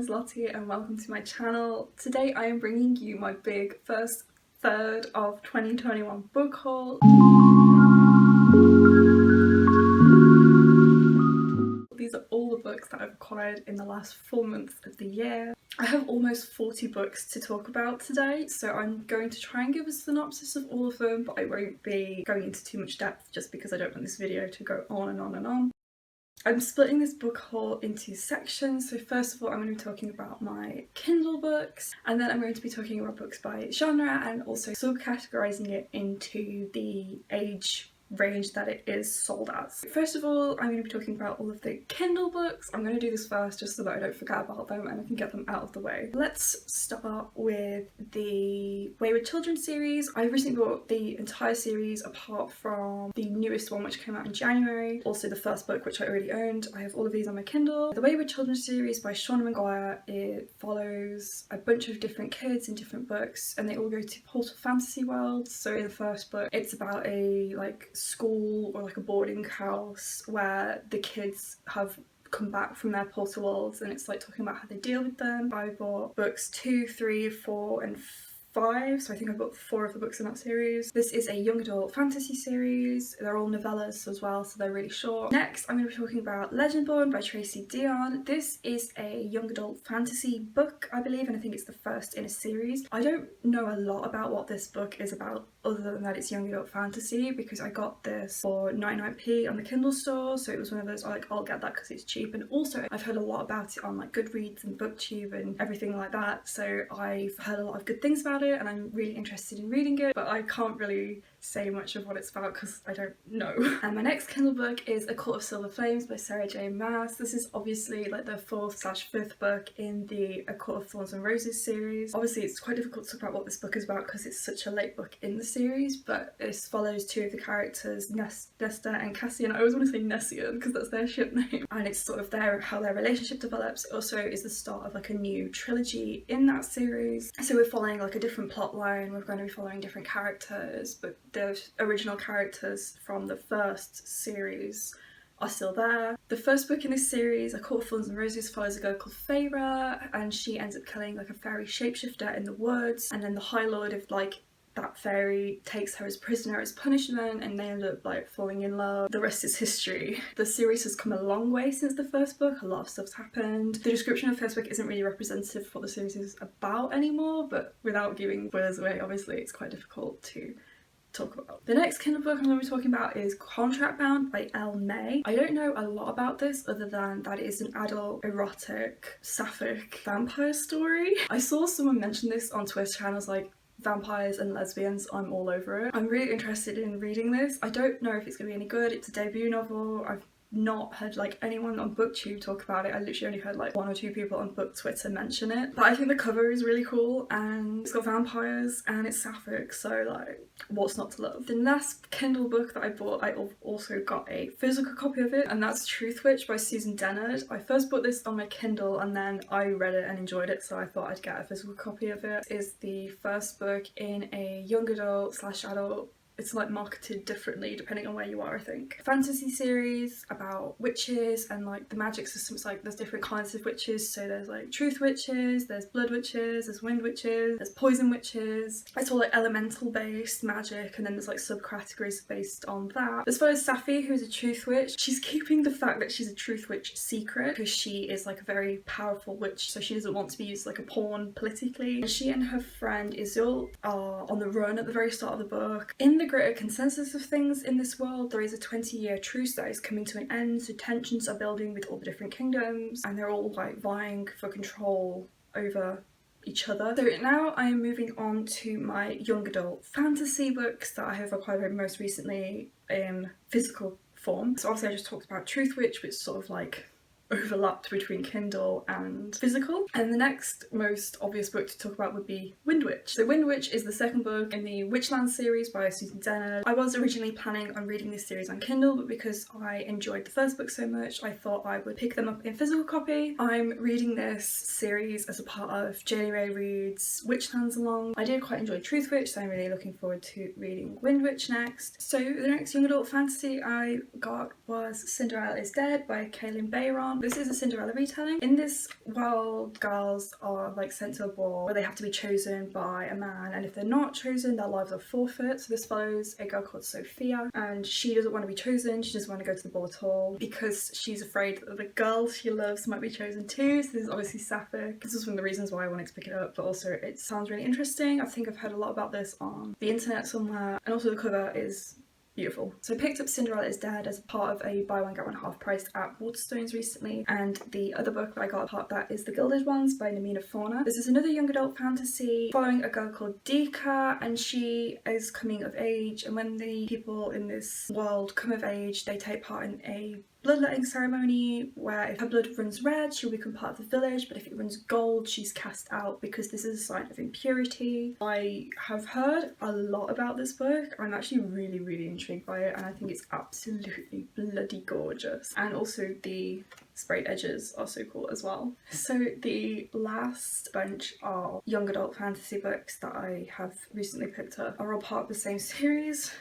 is Lottie and welcome to my channel. Today I am bringing you my big first third of 2021 book haul. These are all the books that I've acquired in the last 4 months of the year. I have almost 40 books to talk about today, so I'm going to try and give a synopsis of all of them, but I won't be going into too much depth just because I don't want this video to go on and on and on. I'm splitting this book haul into sections, so first of all I'm going to be talking about my Kindle books, and then I'm going to be talking about books by genre and also subcategorising it into the age range that it is sold as. First of all, I'm going to be talking about all of the Kindle books. I'm going to do this first just so that I don't forget about them and I can get them out of the way. Let's start with the Wayward Children series. I recently bought the entire series apart from the newest one which came out in January, also the first book which I already owned. I have all of these on my Kindle. The Wayward Children series by Shannon and McGuire, it follows a bunch of different kids in different books and they all go to portal fantasy worlds. So in the first book it's about a school or like a boarding house where the kids have come back from their portal worlds and it's like talking about how they deal with them. I bought books 2, 3, 4 and 5, so I think I've got 4 of the books in that series. This is a young adult fantasy series. They're all novellas as well, so they're really short. Next I'm going to be talking about Legendborn by Tracy Deonn. This is a young adult fantasy book, I believe, and I think it's the first in a series. I don't know a lot about what this book is about other than that it's young adult fantasy, because I got this for 99p on the Kindle store, so it was one of those I'll get that because it's cheap, and also I've heard a lot about it on like Goodreads and BookTube and everything like that, so I've heard a lot of good things about it and I'm really interested in reading it, but I can't really say much of what it's about because I don't know. And my next Kindle book is A Court of Silver Flames by Sarah J. Maas. This is obviously like the 4th/5th book in the A Court of Thorns and Roses series. Obviously it's quite difficult to talk about what this book is about because it's such a late book in the series, but this follows 2 of the characters, Nesta and Cassian. I always want to say Nessian because that's their ship name, and it's sort of how their relationship develops. It also is the start of like a new trilogy in that series, so we're following like a different plot line. We're going to be following different characters, but the original characters from the first series are still there. The first book in this series, A Court of Thorns and Roses, follows a girl called Feyre, and she ends up killing like a fairy shapeshifter in the woods, and then the High Lord of like that fairy takes her as prisoner as punishment and they end up like falling in love. The rest is history. The series has come a long way since the first book. A lot of stuff's happened. The description of the first book isn't really representative of what the series is about anymore, but without giving spoilers away, obviously it's quite difficult to talk about. The next Kindle book I'm going to be talking about is Contract Bound by Elle. I don't know a lot about this other than that it is an adult erotic sapphic vampire story. I saw someone mention this on Twitter and I was like, vampires and lesbians, I'm all over it. I'm really interested in reading this. I don't know if it's going to be any good. It's a debut novel. I've not heard like anyone on BookTube talk about it. I literally only heard like 1 or 2 people on Book Twitter mention it, but I think the cover is really cool and it's got vampires and it's sapphic, so like what's not to love. The last Kindle book that I bought, I also got a physical copy of it, and that's Truthwitch by Dennard. I first bought this on my Kindle and then I read it and enjoyed it, so I thought I'd get a physical copy of it. It is the first book in a young adult / adult, it's like marketed differently depending on where you are, I think, fantasy series about witches and like the magic systems. Like there's different kinds of witches, so there's like truth witches, there's blood witches, there's wind witches, there's poison witches. It's all like elemental based magic, and then there's like subcategories based on that. As far as Safi, who's a truth witch, she's keeping the fact that she's a truth witch secret because she is like a very powerful witch, so she doesn't want to be used like a pawn politically. And she and her friend Isil are on the run at the very start of the book. In the greater consensus of things in this world, there is a 20-year truce that is coming to an end, so tensions are building with all the different kingdoms and they're all like vying for control over each other. So now I am moving on to my young adult fantasy books that I have acquired most recently in physical form. So obviously I just talked about Truthwitch, which sort of like overlapped between Kindle and physical, and the next most obvious book to talk about would be Windwitch. So Windwitch is the second book in the Witchland series by Dennard. I was originally planning on reading this series on Kindle, but because I enjoyed the first book so much I thought I would pick them up in physical copy. I'm reading this series as a part of January Reads Witchlands along. I did quite enjoy Truthwitch, so I'm really looking forward to reading Windwitch next. So the next young adult fantasy I got was Cinderella is Dead by Kalynn Bayron. Darkdawn. This is a Cinderella retelling. In this world, girls are like sent to a ball where they have to be chosen by a man, and if they're not chosen, their lives are forfeit. So this follows a girl called Sophia, and she doesn't want to be chosen. She doesn't want to go to the ball at all because she's afraid that the girl she loves might be chosen too. So this is obviously sapphic. This is one of the reasons why I wanted to pick it up, but also it sounds really interesting. I think I've heard a lot about this on the internet somewhere, and also the cover is beautiful. So I picked up Cinderella is Dead as a part of a buy one get one half price at Waterstones recently, and the other book that I got a part of that is The Gilded Ones by Namina Forna. This is another young adult fantasy following a girl called Dika, and she is coming of age, and when the people in this world come of age, they take part in a bloodletting ceremony where if her blood runs red, she'll become part of the village, but if it runs gold, she's cast out because this is a sign of impurity. I have heard a lot about this book. I'm actually really intrigued by it, and I think it's absolutely bloody gorgeous. And also the sprayed edges are so cool as well. So the last bunch of young adult fantasy books that I have recently picked up are all part of the same series.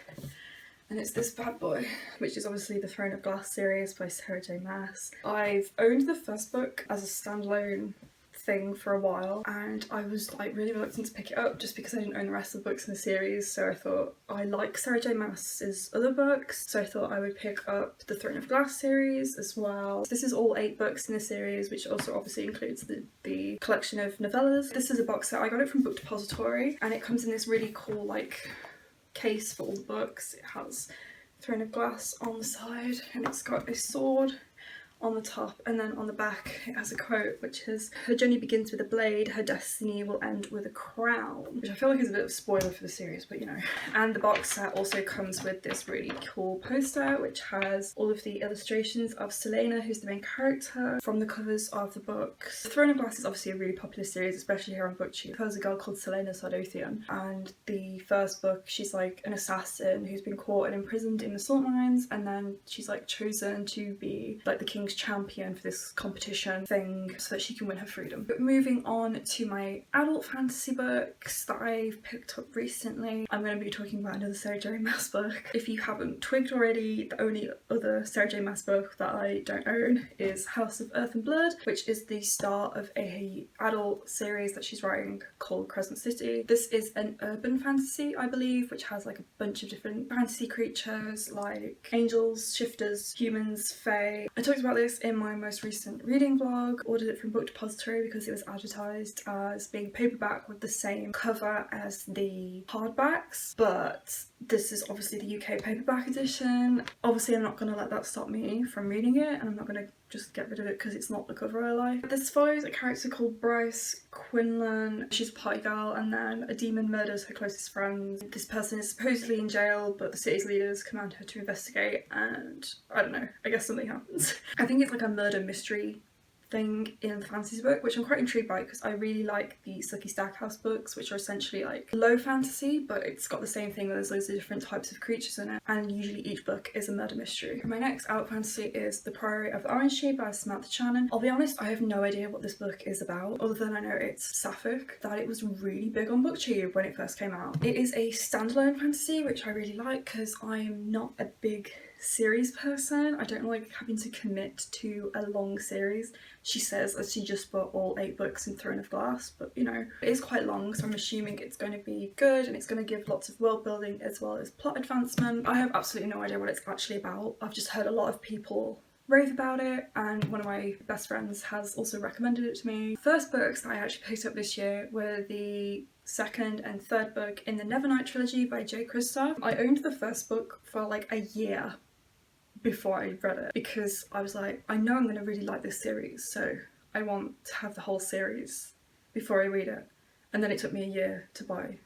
And it's this bad boy, which is obviously the Throne of Glass series by Sarah J Maas. I've owned the first book as a standalone thing for a while, and I was like really reluctant to pick it up just because I didn't own the rest of the books in the series. So I thought, I like Sarah J Maas's other books, so I thought I would pick up the Throne of Glass series as well. This is all 8 books in the series, which also obviously includes the collection of novellas. This is a box set. I got it from Book Depository, and it comes in this really cool like case for all the books. It has Throne of Glass on the side, and it's got a sword on the top, and then on the back it has a quote which is, "Her journey begins with a blade, her destiny will end with a crown," which I feel like is a bit of a spoiler for the series, but you know. And the box set also comes with this really cool poster which has all of the illustrations of Selena, who's the main character, from the covers of the books. Throne of Glass is obviously a really popular series, especially here on BookTube. There's a girl called Selena Sardothian, and the first book, she's like an assassin who's been caught and imprisoned in the salt mines, and then she's like chosen to be like the king's champion for this competition thing so that she can win her freedom. But moving on to my adult fantasy books that I've picked up recently, I'm going to be talking about another Sarah J Maas book. If you haven't twigged already, the only other Sarah J Maas book that I don't own is House of Earth and Blood, which is the start of a adult series that she's writing called Crescent City. This is an urban fantasy, I believe, which has like a bunch of different fantasy creatures like angels, shifters, humans, fae. I talked about this in my most recent reading vlog. Ordered it from Book Depository because it was advertised as being paperback with the same cover as the hardbacks, but this is obviously the UK paperback edition. Obviously I'm not going to let that stop me from reading it, and I'm not going to just get rid of it because it's not the cover I like. This follows a character called Bryce Quinlan. She's a party girl, and then a demon murders her closest friends. This person is supposedly in jail, but the city's leaders command her to investigate, and I don't know, I guess something happens. I think it's like a murder mystery thing in the fantasy book, which I'm quite intrigued by because I really like the Sucky Stackhouse books, which are essentially like low fantasy, but it's got the same thing where there's loads of different types of creatures in it, and usually each book is a murder mystery. My next out fantasy is The Priory of the Orange Tree by Samantha Shannon. I'll be honest, I have no idea what this book is about, other than I know it's sapphic, that it was really big on BookTube when it first came out. It is a standalone fantasy, which I really like because I'm not a big series person. I don't like having to commit to a long series. She says that she just bought all 8 books in Throne of Glass, but you know, it is quite long, so I'm assuming it's going to be good and it's going to give lots of world building as well as plot advancement. I have absolutely no idea what it's actually about. I've just heard a lot of people rave about it, and one of my best friends has also recommended it to me. First books that I actually picked up this year were the second and third book in the Nevernight trilogy by J. Kristoff. I owned the first book for like a year before I read it because I was like, I know I'm going to really like this series, so I want to have the whole series before I read it. And then it took me a year to buy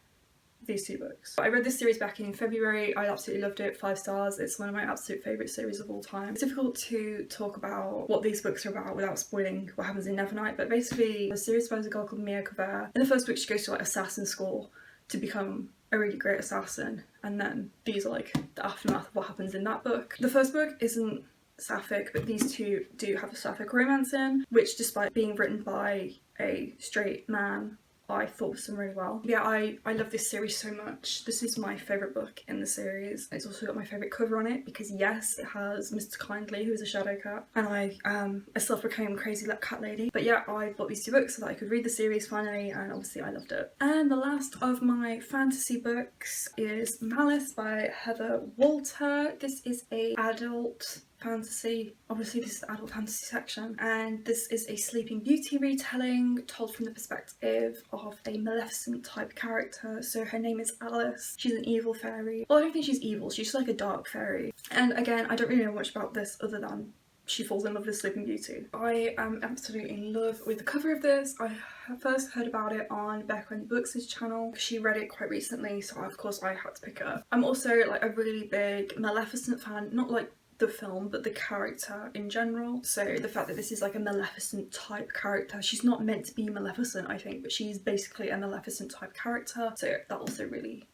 these 2 books. I read this series back in February. I absolutely loved it, 5 stars. It's one of my absolute favourite series of all time. It's difficult to talk about what these books are about without spoiling what happens in Nevernight, but basically the series follows a girl called Mia Cavere. In the first book she goes to like assassin school to become a really great assassin, and then these are like the aftermath of what happens in that book. The first book isn't sapphic, but these 2 do have a sapphic romance in, which despite being written by a straight man I thought was done really well. Yeah, I love this series so much. This is my favourite book in the series. It's also got my favourite cover on it because yes, it has Mr. Kindly, who is a shadow cat, and I am a self-proclaimed crazy cat lady. But yeah, I bought these 2 books so that I could read the series finally, and obviously I loved it. And the last of my fantasy books is Malice by Heather Walter. This is a adult fantasy. Obviously this is the adult fantasy section, and this is a Sleeping Beauty retelling told from the perspective of a Maleficent type character. So her name is Alice. She's an evil fairy. Well, I don't think she's evil, she's just like a dark fairy. And again, I don't really know much about this other than she falls in love with Sleeping Beauty. I am absolutely in love with the cover of this. I first heard about it on Becca and Books' channel. She read it quite recently, so of course I had to pick it up. I'm also like a really big Maleficent fan, not like the film but the character in general. So the fact that this is like a Maleficent type character, she's not meant to be Maleficent I think, but she's basically a Maleficent type character, so that also really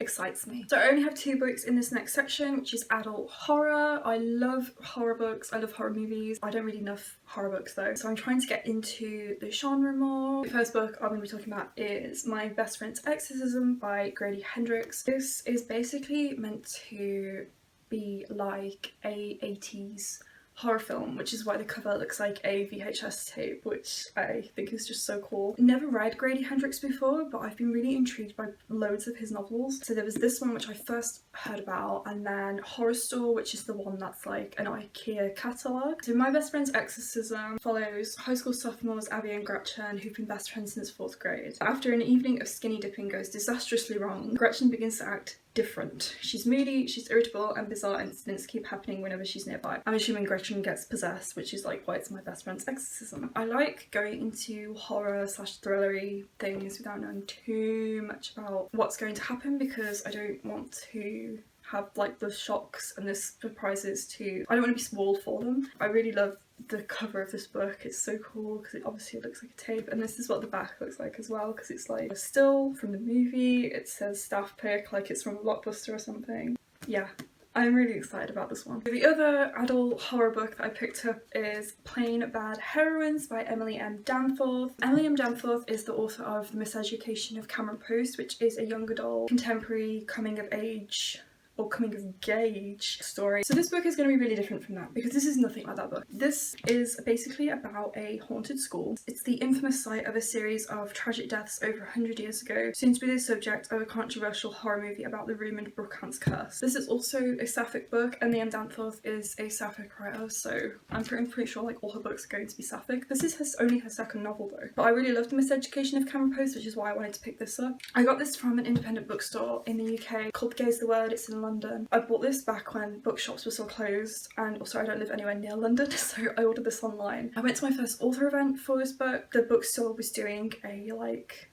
excites me. So I only have 2 books in this next section, which is adult horror. I love horror books, I love horror movies. I don't read enough horror books though, so I'm trying to get into the genre more. The first book I'm going to be talking about is My Best Friend's Exorcism by Grady Hendrix. This is basically meant to be like a 80s horror film, which is why the cover looks like a VHS tape, which I think is just so cool. Never read Grady Hendrix before, but I've been really intrigued by loads of his novels. So there was this one which I first heard about, and then Horror Store, which is the one that's like an IKEA catalogue. So My Best Friend's Exorcism follows high school sophomores Abby and Gretchen, who've been best friends since 4th grade. After an evening of skinny dipping goes disastrously wrong, Gretchen begins to act different. She's moody, she's irritable, and bizarre incidents keep happening whenever she's nearby. I'm assuming Gretchen gets possessed, which is like why it's My Best Friend's Exorcism. I like going into horror / thrillery things without knowing too much about what's going to happen, because I don't want to have like the shocks and the surprises I don't want to be spoiled for them. I really love the cover of this book. It's so cool because it obviously looks like a tape, and this is what the back looks like as well, because it's like a still from the movie. It says staff pick like it's from a Blockbuster or something. Yeah, I'm really excited about this one. The other adult horror book that I picked up is Plain Bad Heroines by Emily M. Danforth. Emily M. Danforth is the author of The Miseducation of Cameron Post, which is a young adult contemporary coming of age or coming of gauge story. So this book is going to be really different from that, because this is nothing like that book. This is basically about a haunted school. It's the infamous site of a series of tragic deaths over 100 years ago, soon to be the subject of a controversial horror movie about the rumoured Brookhant's curse. This is also a sapphic book, and Emily Danforth is a sapphic writer, so I'm pretty sure like all her books are going to be sapphic. This is only her second novel though. But I really loved The Miseducation of Cameron Post, which is why I wanted to pick this up. I got this from an independent bookstore in the UK called Gaze the Word. It's in London. I bought this back when bookshops were still closed, and also I don't live anywhere near London, so I ordered this online. I went to my first author event for this book. The bookstore was doing a like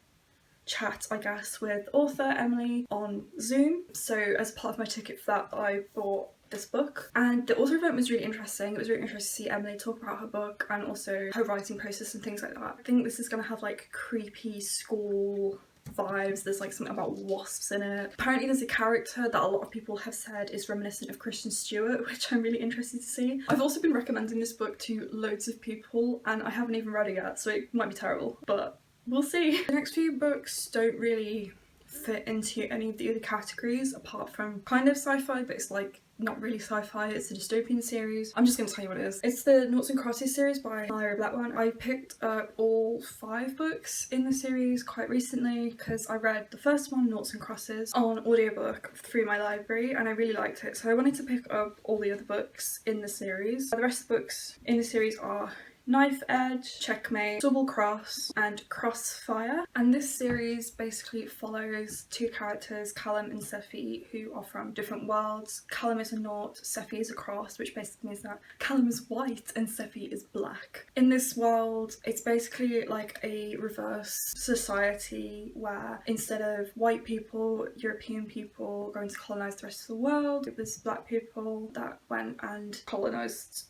chat, I guess, with author Emily on Zoom, so as part of my ticket for that I bought this book. And the author event was really interesting. It was really interesting to see Emily talk about her book and also her writing process and things like that. I think this is going to have like creepy school vibes. There's like something about wasps in it. Apparently there's a character that a lot of people have said is reminiscent of Kristen Stewart, which I'm really interested to see. I've also been recommending this book to loads of people and I haven't even read it yet, so it might be terrible, but we'll see. The next few books don't really fit into any of the other categories apart from kind of sci-fi, but it's like not really sci-fi, it's a dystopian series. I'm just going to tell you what it is. It's the Noughts and Crosses series by Malorie Blackburn. I picked up all 5 books in the series quite recently because I read the first one, Noughts and Crosses, on audiobook through my library and I really liked it, so I wanted to pick up all the other books in the series. The rest of the books in the series are Knife Edge, Checkmate, Double Cross, and Crossfire. And this series basically follows 2 characters, Kalynn and Sephi, who are from different worlds. Kalynn is a Nought, Sephi is a Cross, which basically means that Kalynn is white and Sephi is black. In this world, it's basically like a reverse society where instead of white people, European people going to colonise the rest of the world, it was black people that went and colonised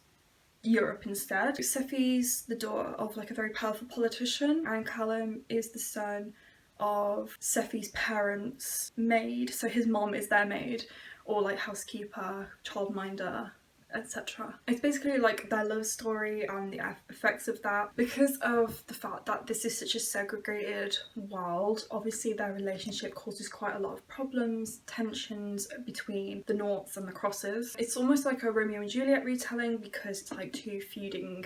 Europe instead. Sephi's the daughter of like a very powerful politician, and Kalynn is the son of Sephi's parents' maid, so his mom is their maid or like housekeeper, childminder, etc. It's basically like their love story and the effects of that. Because of the fact that this is such a segregated world, obviously their relationship causes quite a lot of problems, tensions between the Noughts and the Crosses. It's almost like a Romeo and Juliet retelling because it's like two feuding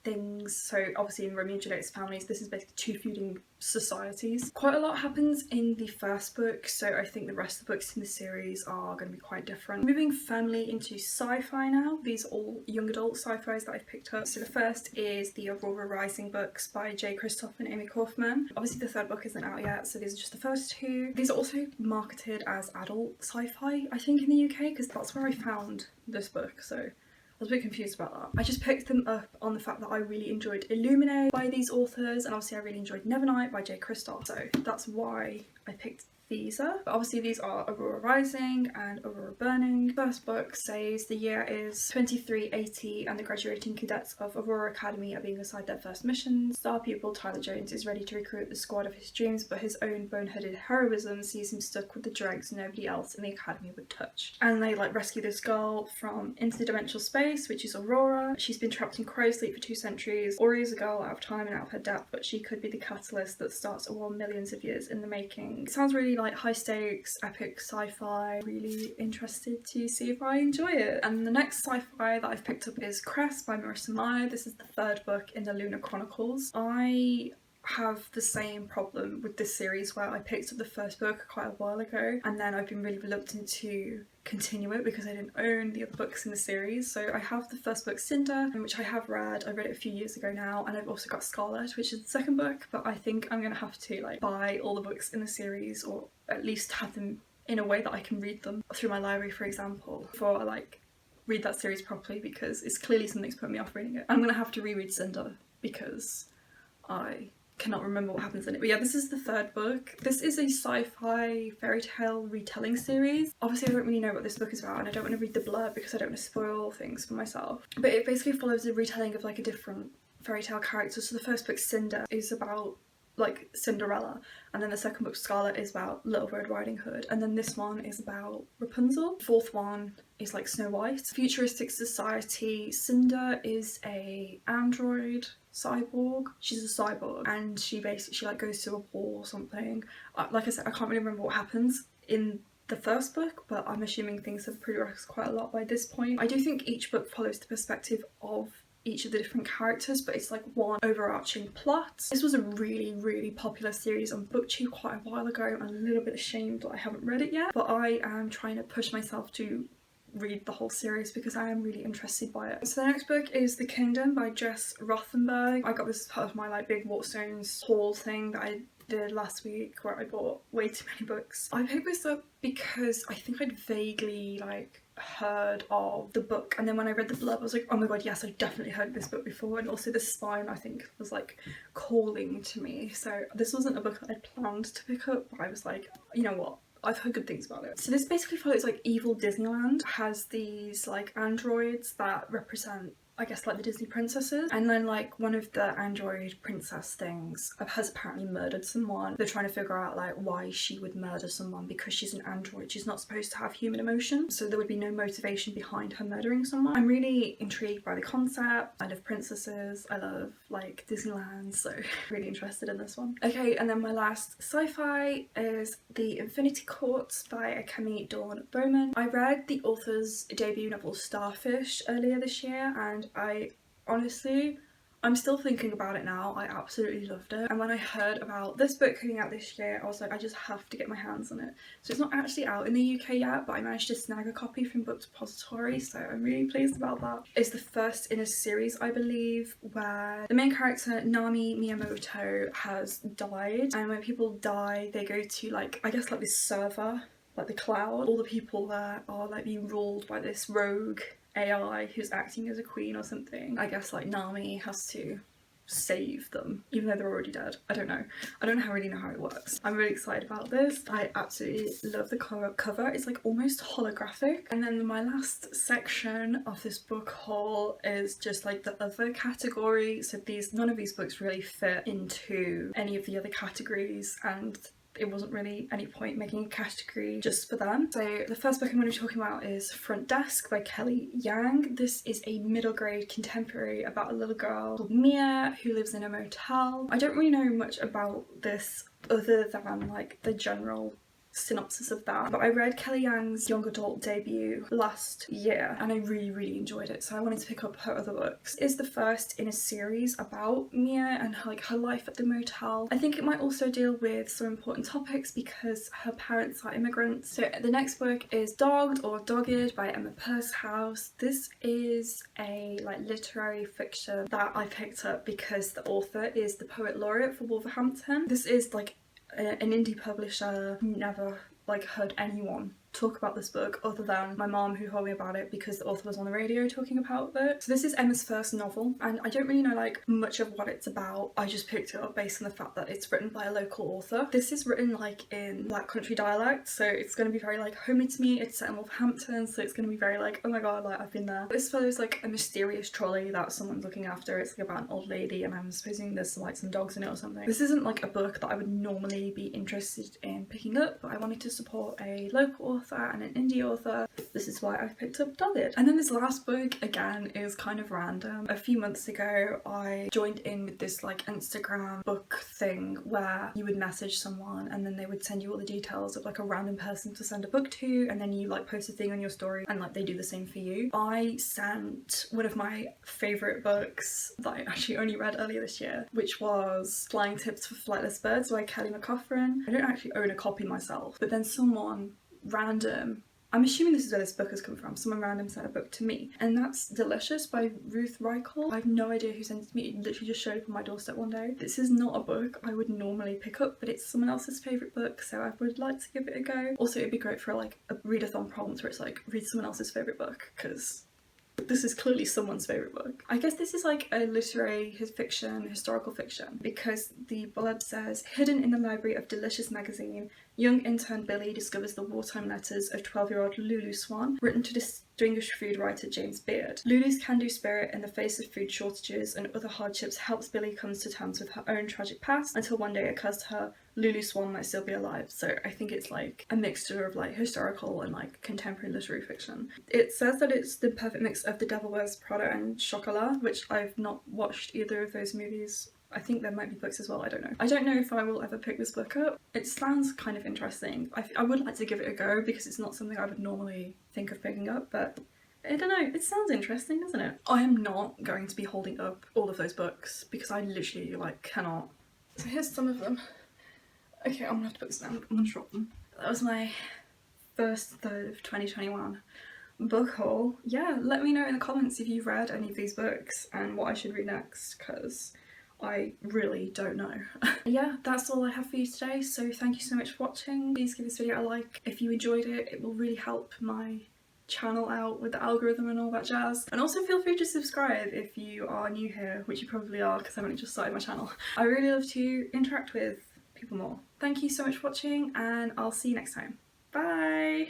things. So obviously in Romeo and Juliet's families, this is basically two feuding societies. Quite a lot happens in the first book, so I think the rest of the books in the series are going to be quite different. Moving firmly into sci-fi now. These are all young adult sci-fis that I've picked up. So the first is the Aurora Rising books by J. Kristoff and Amy Kaufman. Obviously the third book isn't out yet, so these are just the first two. These are also marketed as adult sci-fi, I think, in the UK, because that's where I found this book, so I was a bit confused about that. I just picked them up on the fact that I really enjoyed Illuminae by these authors, and obviously I really enjoyed Nevernight by J. Kristoff, so that's why I picked these up. But obviously these are Aurora Rising and Aurora Burning. First book says the year is 2380 and the graduating cadets of Aurora Academy are being assigned their first missions. Star pupil Tyler Jones is ready to recruit the squad of his dreams, but his own boneheaded heroism sees him stuck with the dregs nobody else in the academy would touch. And they like rescue this girl from interdimensional space, which is Aurora. She's been trapped in cryosleep for 2 centuries. Ori is a girl out of time and out of her depth, but she could be the catalyst that starts a war millions of years in the making. It sounds really like high stakes, epic sci-fi. Really interested to see if I enjoy it. And the next sci-fi that I've picked up is Cress by Marissa Meyer. This is the third book in the Lunar Chronicles. I have the same problem with this series where I picked up the first book quite a while ago and then I've been really reluctant to continue it because I didn't own the other books in the series. So I have the first book, Cinder, which I have read. I read it a few years ago now, and I've also got Scarlet, which is the second book, but I think I'm gonna have to like buy all the books in the series, or at least have them in a way that I can read them through my library, for example, before I like read that series properly, because it's clearly something's put me off reading it. I'm gonna have to reread Cinder because I cannot remember what happens in it. But yeah, this is the third book. This is a sci-fi fairy tale retelling series. Obviously I don't really know what this book is about and I don't want to read the blurb because I don't want to spoil things for myself. But it basically follows a retelling of like a different fairy tale character. So the first book, Cinder, is about like Cinderella, and then the second book, Scarlet, is about Little Red Riding Hood, and then this one is about Rapunzel. The fourth one is like Snow White. Futuristic society. Cinder is a android cyborg. She's a cyborg and she like goes to a war or something. Like I said, I can't really remember what happens in the first book, but I'm assuming things have progressed quite a lot by this point. I do think each book follows the perspective of each of the different characters, but it's like one overarching plot. This was a really popular series on BookTube quite a while ago. I'm a little bit ashamed that I haven't read it yet, but I am trying to push myself to read the whole series because I am really interested by it. So the next book is The Kingdom by Jess Rothenberg. I got this as part of my like big Waterstones haul thing that I did last week where I bought way too many books. I picked this up because I think I'd vaguely like heard of the book, and then when I read the blurb I was like, oh my god, yes, I definitely heard this book before, and also the spine I think was like calling to me. So this wasn't a book that I'd planned to pick up, but I was like, you know what, I've heard good things about it. So this basically follows like evil Disneyland. Has these like androids that represent, I guess, like the Disney princesses, and then like one of the android princess things has apparently murdered someone. They're trying to figure out like why she would murder someone, because she's an android, she's not supposed to have human emotion, so there would be no motivation behind her murdering someone. I'm really intrigued by the concept. I love princesses, I love like Disneyland, so really interested in this one. Okay, and then my last sci-fi is The Infinity Courts by Akemi Dawn Bowman. I read the author's debut novel Starfish earlier this year, and I'm still thinking about it now. I absolutely loved it, and when I heard about this book coming out this year I was like, I just have to get my hands on it. So it's not actually out in the UK yet, but I managed to snag a copy from Book Depository, so I'm really pleased about that. It's the first in a series, I believe, where the main character Nami Miyamoto has died, and when people die they go to like, I guess like this server, like the cloud. All the people there are like being ruled by this rogue AI who's acting as a queen or something. I guess like Nami has to save them even though they're already dead. I don't know really know how it works. I'm really excited about this. I absolutely love the cover. It's like almost holographic. And then my last section of this book haul is just like the other category. So none of these books really fit into any of the other categories, and it wasn't really any point making a category just for them. So the first book I'm going to be talking about is Front Desk by Kelly Yang. This is a middle grade contemporary about a little girl called Mia who lives in a motel. I don't really know much about this other than like the general synopsis of that, but I read Kelly Yang's young adult debut last year and I really enjoyed it, so I wanted to pick up her other books. It's the first in a series about Mia and her life at the motel. I think it might also deal with some important topics because her parents are immigrants. So the next book is Dogged or Dogged by Emma Purshouse. This is a like literary fiction that I picked up because the author is the poet laureate for Wolverhampton. This is like an indie publisher. Never like heard anyone talk about this book other than my mom, who told me about it because the author was on the radio talking about it. So this is Emma's first novel and I don't really know like much of what it's about. I just picked it up based on the fact that it's written by a local author. This is written like in Black Country dialect, so it's going to be very like homely to me. It's set in Wolverhampton, so it's going to be very like, oh my god, like I've been there. This follows like a mysterious trolley that someone's looking after. It's like about an old lady and I'm supposing there's like some dogs in it or something. This isn't like a book that I would normally be interested in picking up, but I wanted to support a local author and an indie author. This is why I've picked up Dogged. And then this last book again is kind of random. A few months ago I joined in with this like Instagram book thing where you would message someone and then they would send you all the details of like a random person to send a book to, and then you like post a thing on your story and like they do the same for you. I sent one of my favourite books that I actually only read earlier this year, which was Flying Tips for Flightless Birds by Kelly McCaffrey. I don't actually own a copy myself, but then someone random, I'm assuming this is where this book has come from, someone random sent a book to me, and that's Delicious by Ruth Reichel. I have no idea who sent it to me. It literally just showed up on my doorstep one day. This is not a book I would normally pick up, but it's someone else's favourite book, so I would like to give it a go. Also, it'd be great for like a readathon prompt where it's like, read someone else's favourite book, because this is clearly someone's favourite book. I guess this is like a literary fiction, historical fiction, because the blurb says, hidden in the library of Delicious magazine, young intern Billy discovers the wartime letters of 12-year-old Lulu Swan, written to distinguished food writer James Beard. Lulu's can-do spirit in the face of food shortages and other hardships helps Billy come to terms with her own tragic past, until one day it occurs to her Lulu Swan might still be alive. So I think it's like a mixture of like historical and like contemporary literary fiction. It says that it's the perfect mix of The Devil Wears Prada and Chocolat, which I've not watched either of those movies. I think there might be books as well, I don't know. I don't know if I will ever pick this book up. It sounds kind of interesting. I would like to give it a go because it's not something I would normally think of picking up, but I don't know, it sounds interesting, doesn't it? I am not going to be holding up all of those books because I literally like cannot. So here's some of them. Okay, I'm gonna have to put this down, I'm gonna drop them. That was my first third of 2021 book haul. Yeah, let me know in the comments if you've read any of these books and what I should read next, because I really don't know. Yeah, that's all I have for you today, so thank you so much for watching. Please give this video a like if you enjoyed it. It will really help my channel out with the algorithm and all that jazz. And also feel free to subscribe if you are new here, which you probably are because I've only just started my channel. I really love to interact with people more. Thank you so much for watching and I'll see you next time. Bye!